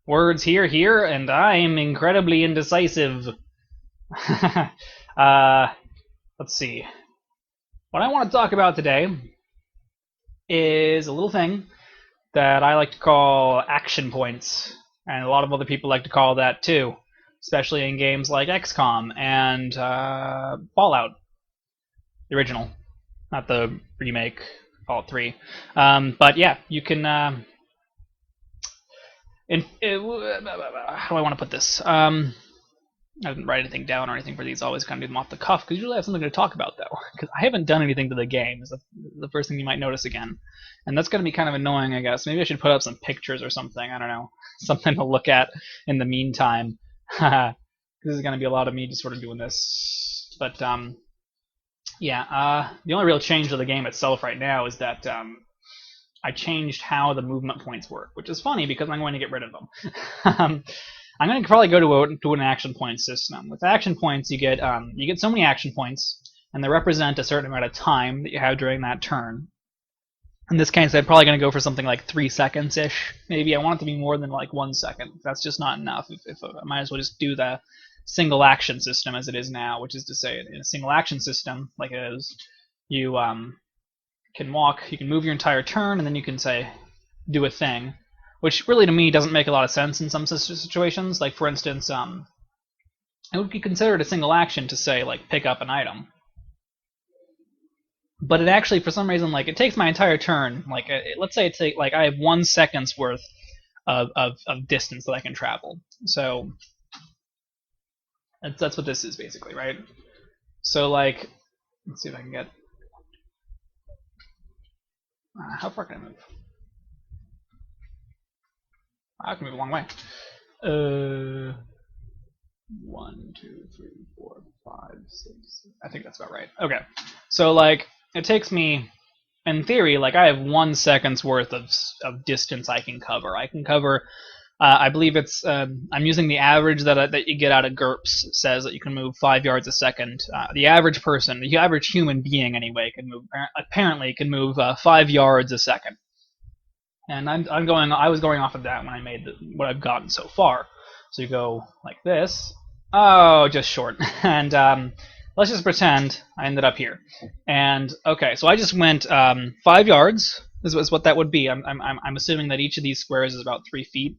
Words here, and I'm incredibly indecisive. uh, let's see. What I want to talk about today is a little thing that I like to call action points, and a lot of other people like to call that too, especially in games like XCOM and Fallout, the original, not the remake, Fallout 3. But yeah, you can. How do I want to put this? I didn't write anything down or anything for these. I always kind of do them off the cuff because usually I have something to talk about though. Because I haven't done anything to the game is the first thing you might notice again, and that's going to be kind of annoying, I guess. Maybe I should put up some pictures or something. I don't know, something to look at in the meantime. This is going to be a lot of me just sort of doing this, but yeah. The only real change to the game itself right now is that I changed how the movement points work, which is funny because I'm going to get rid of them. I'm going to probably go to an action point system. With action points, you get so many action points, and they represent a certain amount of time that you have during that turn. In this case, I'm probably going to go for something like 3 seconds ish. Maybe I want it to be more than like 1 second. That's just not enough. If I might as well just do the single action system as it is now, which is to say, in a single action system like it is, you can walk, you can move your entire turn, and then you can say do a thing. Which really to me doesn't make a lot of sense in some situations. Like for instance, it would be considered a single action to say like pick up an item, but it actually for some reason like it takes my entire turn. Like let's say it's like I have 1 second's worth of distance that I can travel. So that's what this is basically, right? So like let's see if I can get how far can I move? I can move a long way. 1, 2, 3, 4, 5, 6. I think that's about right. Okay, so like it takes me, in theory, like I have 1 second's worth of distance I can cover. I can cover. I believe it's. I'm using the average that you get out of GURPS says that you can move 5 yards a second. The average person, the average human being anyway, can move. Apparently, can move 5 yards a second. And I was going off of that when I made what I've gotten so far. So you go like this. Oh, just short. And let's just pretend I ended up here. And okay, so I just went 5 yards. Is what that would be. I'm assuming that each of these squares is about 3 feet,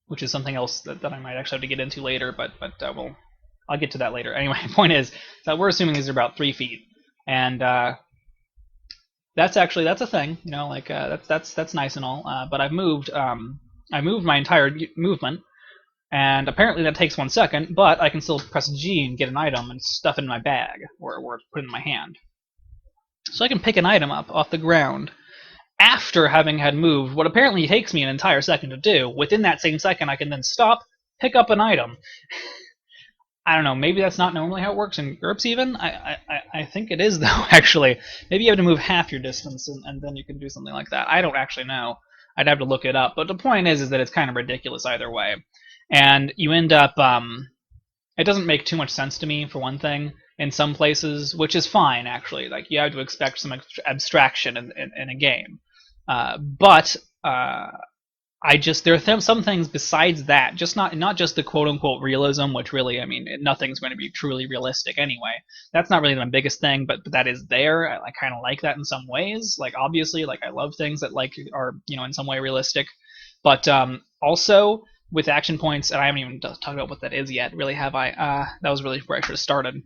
which is something else that I might actually have to get into later. But I'll get to that later. Anyway, point is that we're assuming these are about 3 feet, and that's a thing, you know, like that's nice and all. But I moved my entire movement, and apparently that takes 1 second. But I can still press G and get an item and stuff it in my bag or put it in my hand. So I can pick an item up off the ground after having had moved what apparently takes me an entire second to do. Within that same second, I can then stop, pick up an item. I don't know, maybe that's not normally how it works in GURPS even? I think it is, though, actually. Maybe you have to move half your distance, and then you can do something like that. I don't actually know. I'd have to look it up. But the point is that it's kind of ridiculous either way. And you end up... it doesn't make too much sense to me, for one thing, in some places, which is fine, actually. Like, you have to expect some abstraction in a game. But there are some things besides that, just not just the quote unquote realism, which really, I mean, nothing's going to be truly realistic anyway. That's not really my biggest thing, but that is there. I kind of like that in some ways. Like obviously, like I love things that like are in some way realistic, but also with action points, and I haven't even talked about what that is yet. Really, have I? That was really where I should have started.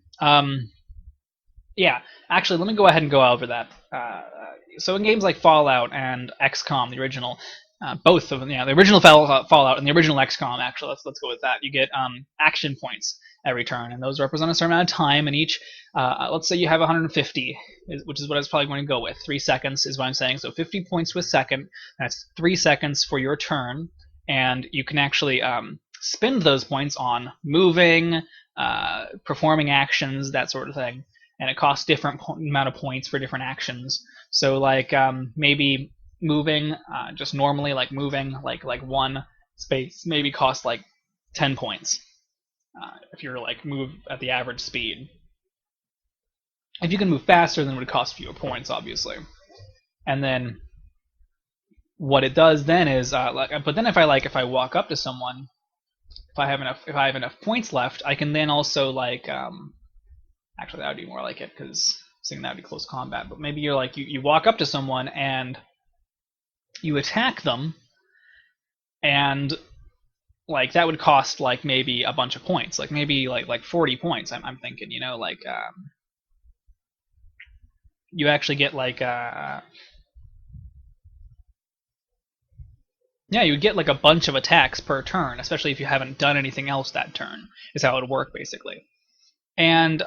Yeah, actually, let me go ahead and go over that. So in games like Fallout and XCOM, the original, both of them, the original Fallout and the original XCOM, actually, let's go with that. You get action points every turn, and those represent a certain amount of time. And each, let's say you have 150, which is what I was probably going to go with. 3 seconds is what I'm saying. So 50 points to a second. That's 3 seconds for your turn, and you can actually spend those points on moving, performing actions, that sort of thing. And it costs different amount of points for different actions. So like maybe moving just normally, like moving like one space maybe costs like 10 points if you're like move at the average speed. If you can move faster, then it would cost fewer points, obviously. And then what it does then is, but then if I walk up to someone, if I have enough points left, I can then also actually that would be more like it because saying that would be close combat. But maybe you're like you walk up to someone and you attack them, and like that would cost like maybe a bunch of points, like maybe like 40 points. I'm thinking, you actually get like yeah, you would get like a bunch of attacks per turn, especially if you haven't done anything else that turn. Is how it would work basically, and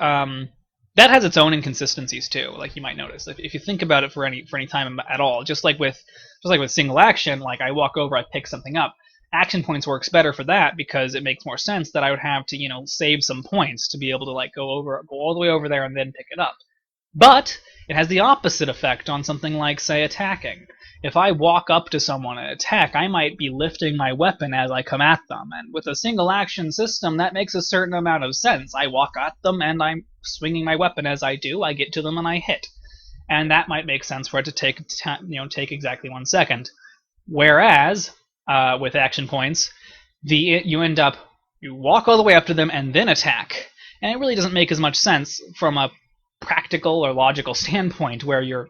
that has its own inconsistencies too. Like you might notice if you think about it for any time at all, just like with single action, like I walk over, I pick something up. Action points works better for that because it makes more sense that I would have to save some points to be able to like go all the way over there and then pick it up. But it has the opposite effect on something like, say, attacking. If I walk up to someone and attack, I might be lifting my weapon as I come at them. And with a single action system, that makes a certain amount of sense. I walk at them and I'm swinging my weapon as I do. I get to them and I hit. And that might make sense for it to take exactly 1 second. Whereas with action points, you walk all the way up to them and then attack. And it really doesn't make as much sense from a practical or logical standpoint where you're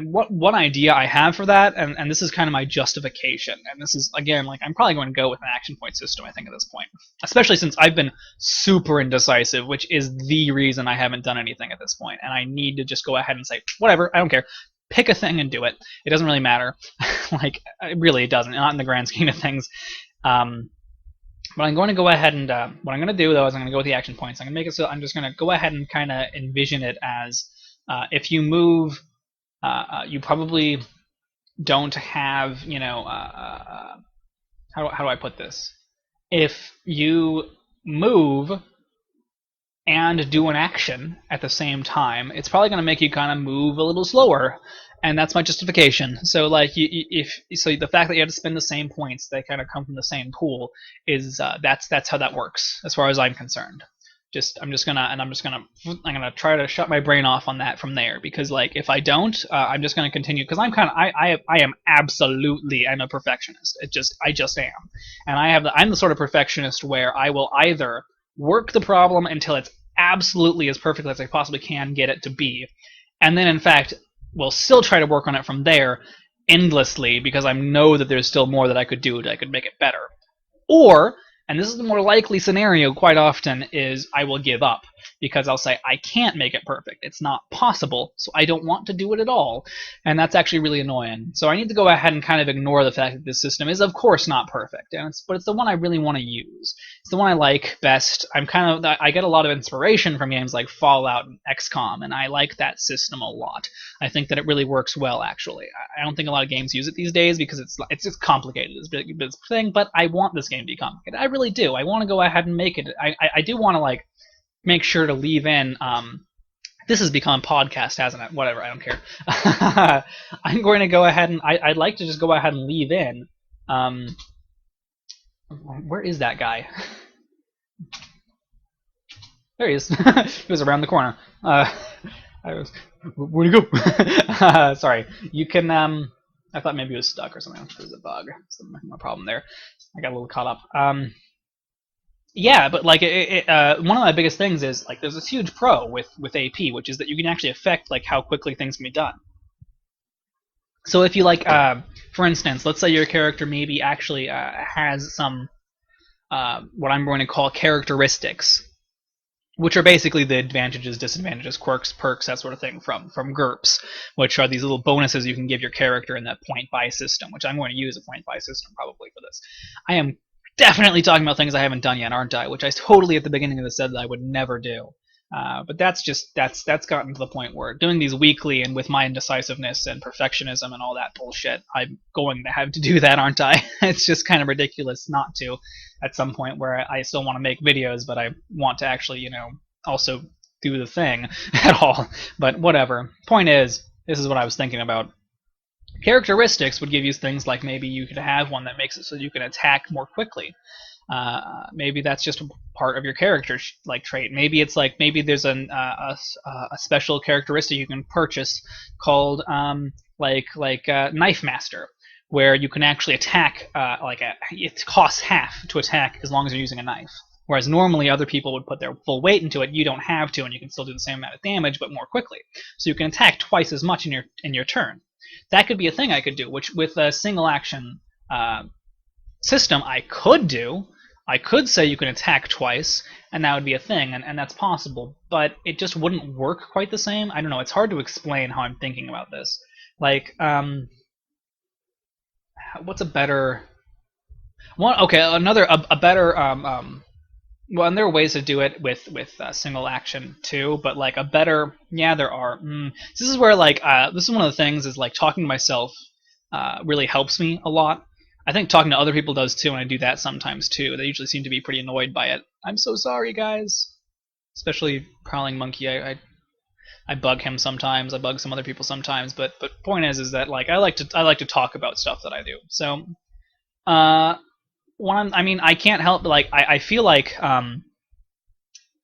what one idea I have for that, and this is kind of my justification, and this is again like I'm probably going to go with an action point system I think at this point, especially since I've been super indecisive, which is the reason I haven't done anything at this point, and I need to just go ahead and say whatever, I don't care, pick a thing and do it. It doesn't really matter. Like really it doesn't, not in the grand scheme of things. But I'm going to go ahead and what I'm going to do though is I'm going to go with the action points. I'm going to make it so I'm just going to go ahead and kind of envision it as if you move, you probably don't have, how do I put this? If you move and do an action at the same time, it's probably going to make you kind of move a little slower. And that's my justification. So, like, the fact that you have to spend the same points, they kind of come from the same pool, is that's how that works, as far as I'm concerned. I'm gonna try to shut my brain off on that from there, because like if I don't, I'm just gonna continue, because I am absolutely, I'm a perfectionist. I just am, and I'm the sort of perfectionist where I will either work the problem until it's absolutely as perfect as I possibly can get it to be, and then in fact will still try to work on it from there endlessly because I know that there's still more that I could do that I could make it better. Or, and this is the more likely scenario quite often, is I will give up because I'll say I can't make it perfect. It's not possible, so I don't want to do it at all. And that's actually really annoying. So I need to go ahead and kind of ignore the fact that this system is of course not perfect, but it's the one I really want to use. It's the one I like best. I get a lot of inspiration from games like Fallout and XCOM, and I like that system a lot. I think that it really works well, actually. I don't think a lot of games use it these days because it's just complicated. It's a big thing, but I want this game to be complicated. I really do. I want to go ahead and make it. I do want to like make sure to leave in. This has become a podcast, hasn't it? Whatever, I don't care. I'm going to go ahead and I'd like to just go ahead and leave in. Where is that guy? There he is. He was around the corner. Where'd he go? Sorry. You can. I thought maybe he was stuck or something. There's a bug. That's my problem there. I got a little caught up. Yeah, but like one of my biggest things is like there's this huge pro with AP, which is that you can actually affect like how quickly things can be done. So if you like, for instance, let's say your character maybe actually has some what I'm going to call characteristics, which are basically the advantages, disadvantages, quirks, perks, that sort of thing from GURPS, which are these little bonuses you can give your character in that point buy system, which I'm going to use a point buy system probably for this. I am definitely talking about things I haven't done yet, aren't I? Which I totally at the beginning of this said that I would never do. But that's gotten to the point where doing these weekly and with my indecisiveness and perfectionism and all that bullshit, I'm going to have to do that, aren't I? It's just kind of ridiculous not to at some point where I still want to make videos, but I want to actually, also do the thing at all. But whatever. Point is, this is what I was thinking about. Characteristics would give you things like maybe you could have one that makes it so you can attack more quickly. Maybe that's just a part of your character like trait. Maybe it's like there's a special characteristic you can purchase called like Knife Master, where you can actually attack it costs half to attack as long as you're using a knife. Whereas normally other people would put their full weight into it, you don't have to, and you can still do the same amount of damage but more quickly. So you can attack twice as much in your turn. That could be a thing I could do, which with a single action system I could do. I could say you can attack twice, and that would be a thing, and that's possible, but it just wouldn't work quite the same. I don't know, it's hard to explain how I'm thinking about this. Like, what's a better one? Okay, another a better well, and there are ways to do it with single action too, but like a better, yeah, there are. This is where like this is one of the things is like talking to myself really helps me a lot. I think talking to other people does too, and I do that sometimes too. They usually seem to be pretty annoyed by it. I'm so sorry, guys. Especially Prowling Monkey. I bug him sometimes. I bug some other people sometimes. But point is that like I like to talk about stuff that I do. So I mean, I can't help but like I feel like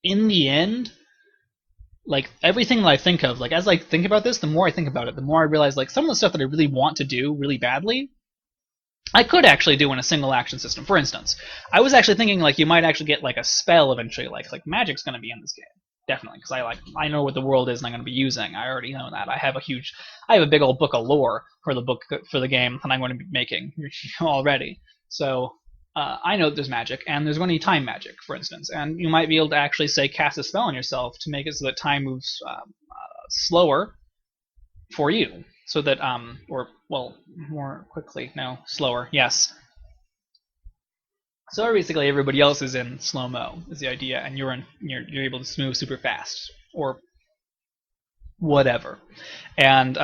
in the end, like everything that I think of, like as I think about this, the more I think about it, the more I realize like some of the stuff that I really want to do really badly, I could actually do in a single action system. For instance, I was actually thinking like you might actually get like a spell eventually, like magic's going to be in this game. Definitely, because I know what the world is and I'm going to be using. I already know that. I have a big old book of lore for the game that I'm going to be making already. So I know that there's magic, and there's going to be time magic, for instance, and you might be able to actually say cast a spell on yourself to make it so that time moves slower for you, so that or well, more quickly, no, slower, yes. So basically, everybody else is in slow mo is the idea, and you're able to move super fast or whatever, and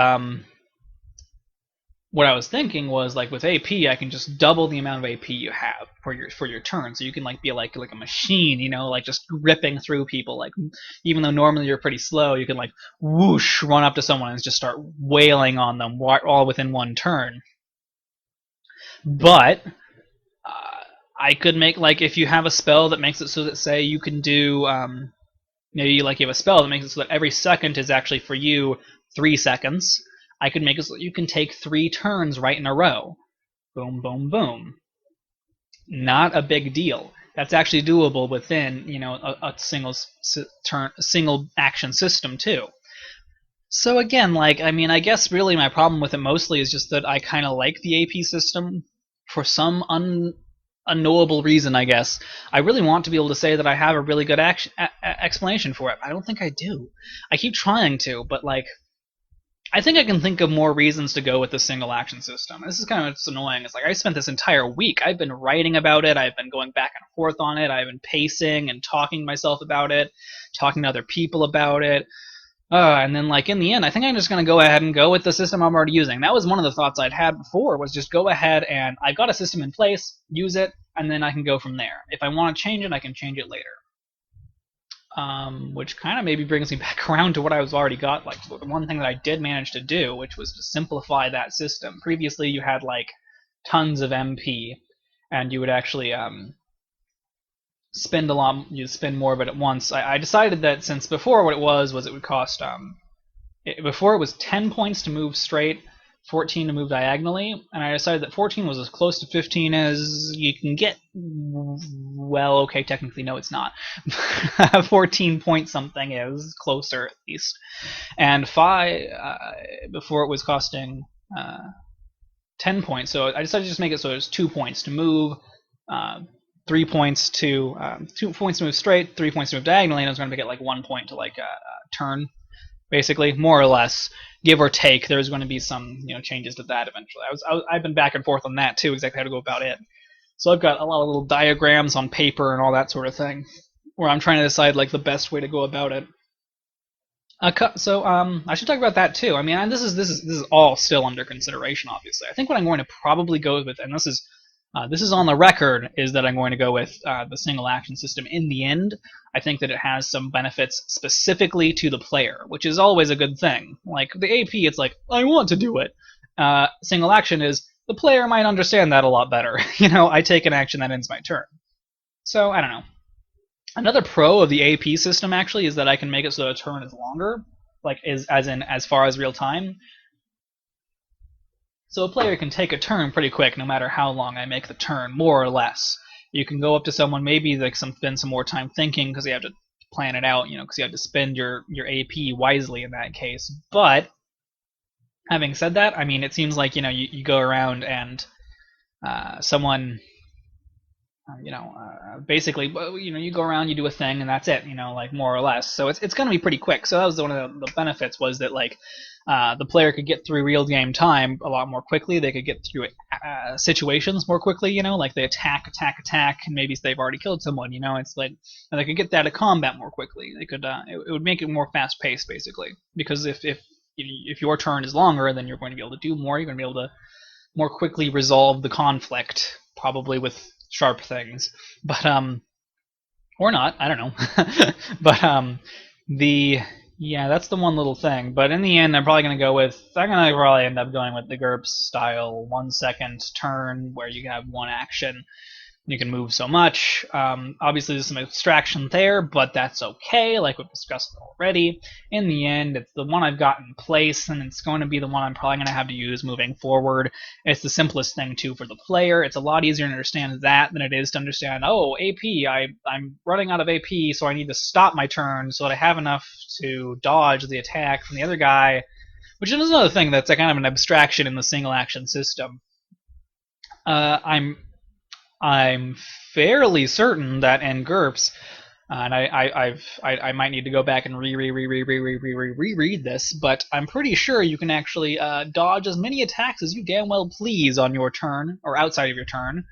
what I was thinking was like with AP, I can just double the amount of AP you have for your turn, so you can like be like a machine, you know, like just ripping through people. Like even though normally you're pretty slow, you can like whoosh run up to someone and just start wailing on them all within one turn. But I could make like if you have a spell that makes it so that say you can do maybe like you have a spell that makes it so that every second is actually for you 3 seconds. I could make it so that you can take 3 turns right in a row. Boom, boom, boom. Not a big deal. That's actually doable within, you know, a single action system too. So again, like I mean, I guess really my problem with it mostly is just that I kind of like the AP system for some unknowable reason, I guess. I really want to be able to say that I have a really good explanation for it. I don't think I do. I keep trying to, but like I think I can think of more reasons to go with the single action system. This is kind of what's annoying. It's like I spent this entire week. I've been writing about it. I've been going back and forth on it. I've been pacing and talking to myself about it, talking to other people about it. And then, like in the end, I think I'm just going to go ahead and go with the system I'm already using. That was one of the thoughts I'd had before. Was just go ahead and I've got a system in place, use it, and then I can go from there. If I want to change it, I can change it later. Which kind of maybe brings me back around to what I was already got. Like the one thing that I did manage to do, which was to simplify that system. Previously, you had like tons of MP, and you would actually spend a lot. You'd spend more of it at once. I decided that since before what it was it would cost before it was 10 points to move straight, 14 to move diagonally, and I decided that 14 was as close to 15 as you can get. Well, okay, technically no, it's not. 14 point something is closer at least, and 5 before it was costing 10 points. So I decided to just make it so it was 2 points to move, 3 points to 2 points to move straight, 3 points to move diagonally, and I was going to make it like 1 point to like turn. Basically, more or less, give or take. There's going to be some, you know, changes to that eventually. I've been back and forth on that too, exactly how to go about it. So I've got a lot of little diagrams on paper and all that sort of thing, where I'm trying to decide like the best way to go about it. So I should talk about that too. I mean, this is all still under consideration, obviously. I think what I'm going to probably go with, and this is on the record, is that I'm going to go with the single action system in the end. I think that it has some benefits specifically to the player, which is always a good thing. Like the AP, it's like, I want to do it. Single action is, the player might understand that a lot better. You know, I take an action that ends my turn. So, I don't know. Another pro of the AP system, actually, is that I can make it so that a turn is longer, like as far as real time. So a player can take a turn pretty quick, no matter how long I make the turn, more or less. You can go up to someone, maybe like spend some more time thinking because you have to plan it out, because you have to spend your AP wisely in that case. But having said that, I mean, it seems like you go around and someone basically, you go around, you do a thing, and that's it, like more or less. So it's going to be pretty quick. So that was one of the benefits, was that like the player could get through real game time a lot more quickly. They could get through situations more quickly. Like they attack, and maybe they've already killed someone. It's like, and they could get out of combat more quickly. They could it would make it more fast paced, basically, because if your turn is longer, then you're going to be able to do more. You're going to be able to more quickly resolve the conflict, probably with sharp things, but or not, I don't know. But that's the one little thing. But in the end, I'm probably probably end up going with the GURPS style 1 second turn, where you have one action. You can move so much. Obviously, there's some abstraction there, but that's okay, like we've discussed already. In the end, it's the one I've got in place, and it's going to be the one I'm probably going to have to use moving forward. It's the simplest thing, too, for the player. It's a lot easier to understand that than it is to understand, oh, AP, I'm running out of AP, so I need to stop my turn so that I have enough to dodge the attack from the other guy, which is another thing that's kind of an abstraction in the single-action system. I'm fairly certain that in GURPS, and I might need to go back and reread this, but I'm pretty sure you can actually dodge as many attacks as you damn well please on your turn, or outside of your turn,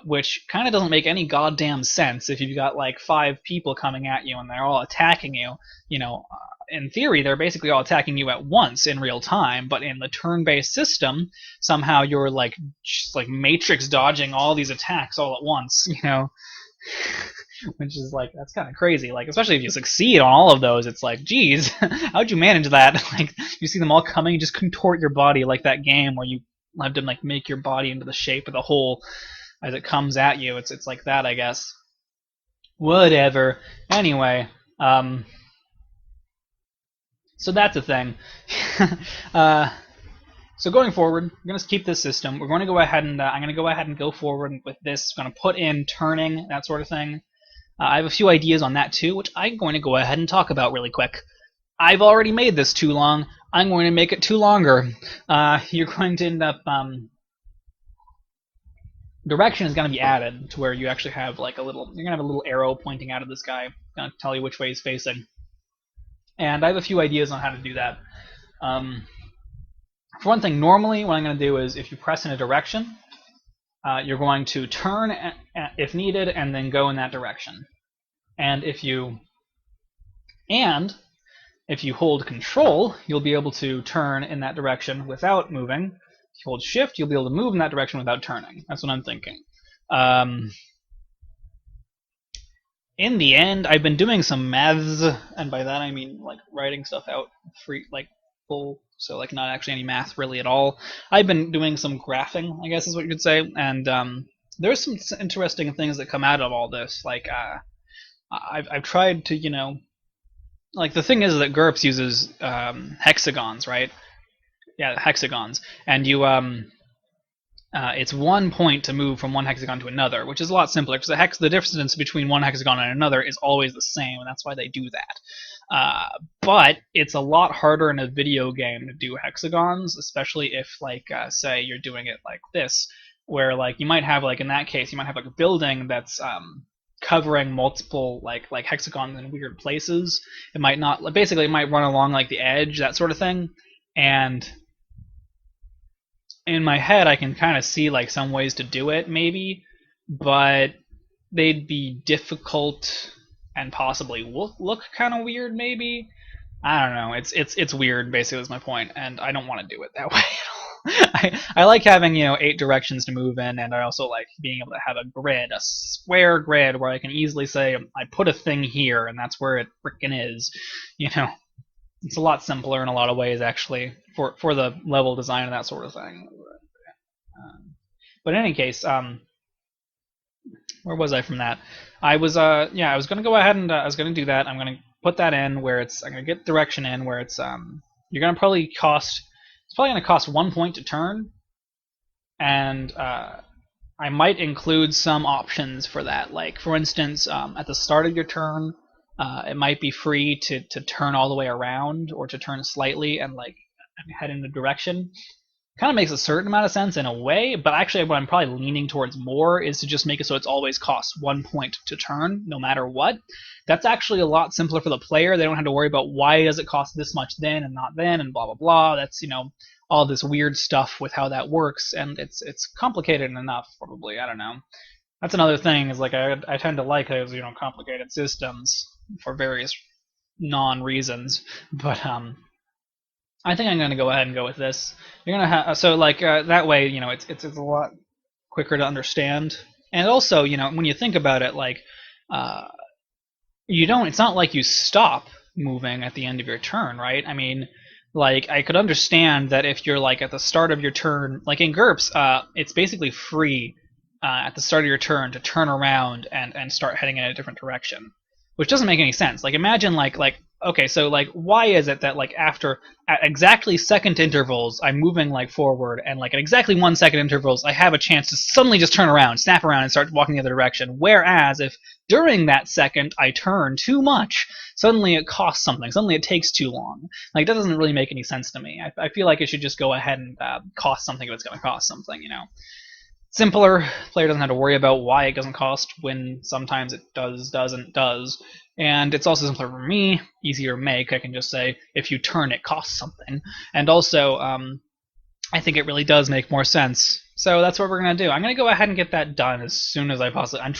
which kind of doesn't make any goddamn sense if you've got like 5 people coming at you and they're all attacking you. In theory, they're basically all attacking you at once in real time, but in the turn-based system, somehow you're like just like matrix dodging all these attacks all at once, which is like, that's kind of crazy. Like, especially if you succeed on all of those, it's like, geez, how'd you manage that? Like, you see them all coming, you just contort your body like that game where you have to like make your body into the shape of the hole as it comes at you. It's like that, I guess. Whatever. Anyway, so that's a thing. So going forward, we're going to keep this system. We're going to go ahead and I'm going to go ahead and go forward with this. I'm going to put in turning, that sort of thing. I have a few ideas on that too, which I'm going to go ahead and talk about really quick. I've already made this too long. I'm going to make it too longer. You're going to end up direction is going to be added to where you actually have like you're going to have a little arrow pointing out of this guy, going to tell you which way he's facing. And I have a few ideas on how to do that. For one thing, normally what I'm going to do is if you press in a direction, you're going to turn if needed and then go in that direction. And if you hold Control, you'll be able to turn in that direction without moving. If you hold Shift, you'll be able to move in that direction without turning. That's what I'm thinking. In the end, I've been doing some maths, and by that I mean like writing stuff out full, so like not actually any math really at all. I've been doing some graphing, I guess is what you could say, and there's some interesting things that come out of all this. Like I've tried to like the thing is that GURPS uses hexagons, right? Yeah, hexagons, and you it's 1 point to move from one hexagon to another, which is a lot simpler because the distance between one hexagon and another is always the same, and that's why they do that. But it's a lot harder in a video game to do hexagons, especially if, like, say you're doing it like this, where like you might have in that case you might have like a building that's covering multiple like hexagons in weird places. It might not basically it might run along like the edge, that sort of thing, and in my head I can kind of see like some ways to do it maybe, but they'd be difficult and possibly look kind of weird maybe. I don't know. It's weird basically is my point, and I don't want to do it that way at all. I like having 8 directions to move in, and I also like being able to have a grid, a square grid where I can easily say I put a thing here and that's where it frickin' is. It's a lot simpler in a lot of ways, actually, for the level design and that sort of thing. But in any case, where was I from that? I was I was gonna go ahead and I was gonna do that. I'm gonna put that in where I'm gonna get direction in where it's you're gonna probably cost It's probably going to cost 1 point to turn, and I might include some options for that. Like, for instance, at the start of your turn, it might be free to turn all the way around or to turn slightly and like head in a direction. Kind of makes a certain amount of sense in a way, but actually what I'm probably leaning towards more is to just make it so it's always costs 1 point to turn, no matter what. That's actually a lot simpler for the player. They don't have to worry about why does it cost this much then and not then and blah blah blah. That's, you know, all this weird stuff with how that works, and it's complicated enough, probably. I don't know. That's another thing, is like I tend to like those, you know, complicated systems for various non-reasons, but I think I'm going to go ahead and go with this. You're going to have, so like that way, you know, it's a lot quicker to understand. And also, you know, when you think about it, like uh, you don't, it's not like you stop moving at the end of your turn, right? I mean, like, I could understand that if you're like at the start of your turn, like in GURPS, it's basically free at the start of your turn to turn around and start heading in a different direction, which doesn't make any sense. Like, imagine like okay, so like why is it that like after at exactly second intervals I'm moving like forward, and like at exactly 1 second intervals I have a chance to suddenly just turn around, snap around, and start walking the other direction, whereas if during that second I turn too much, suddenly it costs something, suddenly it takes too long. Like, that doesn't really make any sense to me. I feel like it should just go ahead and cost something if it's going to cost something, you know. Simpler, player doesn't have to worry about why it doesn't cost when sometimes it does. And it's also simpler for me, easier to make. I can just say, if you turn, it costs something. And also, I think it really does make more sense. So that's what we're gonna do. I'm gonna go ahead and get that done as soon as I possibly. I'm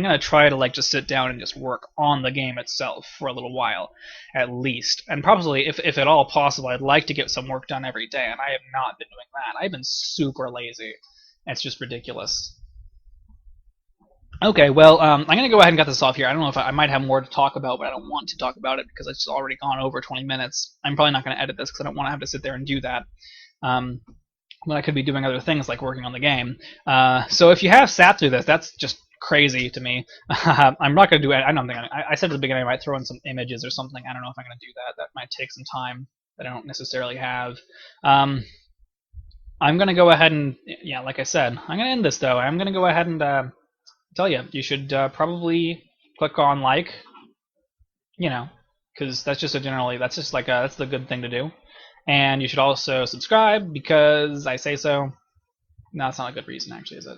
gonna try to like just sit down and just work on the game itself for a little while, at least. And probably, if at all possible, I'd like to get some work done every day. And I have not been doing that. I've been super lazy. It's just ridiculous. Okay, well, I'm going to go ahead and get this off here. I don't know if I might have more to talk about, but I don't want to talk about it because it's already gone over 20 minutes. I'm probably not going to edit this because I don't want to have to sit there and do that. When I could be doing other things like working on the game. So if you have sat through this, that's just crazy to me. I'm not going to do it. I don't think I said at the beginning I might throw in some images or something. I don't know if I'm going to do that. That might take some time that I don't necessarily have. I'm going to go ahead and, yeah, like I said, I'm going to end this, though. I'm going to go ahead and tell you should probably click on like, you know, because that's just that's the good thing to do. And you should also subscribe because I say so. No, that's not a good reason, actually, is it?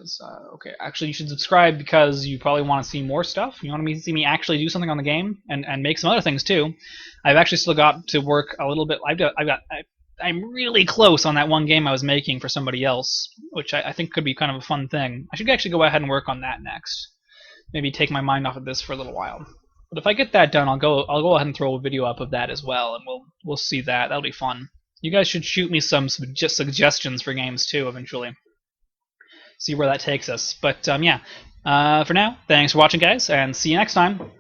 Okay, actually, you should subscribe because you probably want to see more stuff. You want to see me actually do something on the game and make some other things, too. I've actually still got to work a little bit. I'm really close on that one game I was making for somebody else, which I think could be kind of a fun thing. I should actually go ahead and work on that next. Maybe take my mind off of this for a little while. But if I get that done, I'll go ahead and throw a video up of that as well, and we'll see that. That'll be fun. You guys should shoot me some suggestions for games too eventually. See where that takes us. But yeah, for now, thanks for watching, guys, and see you next time.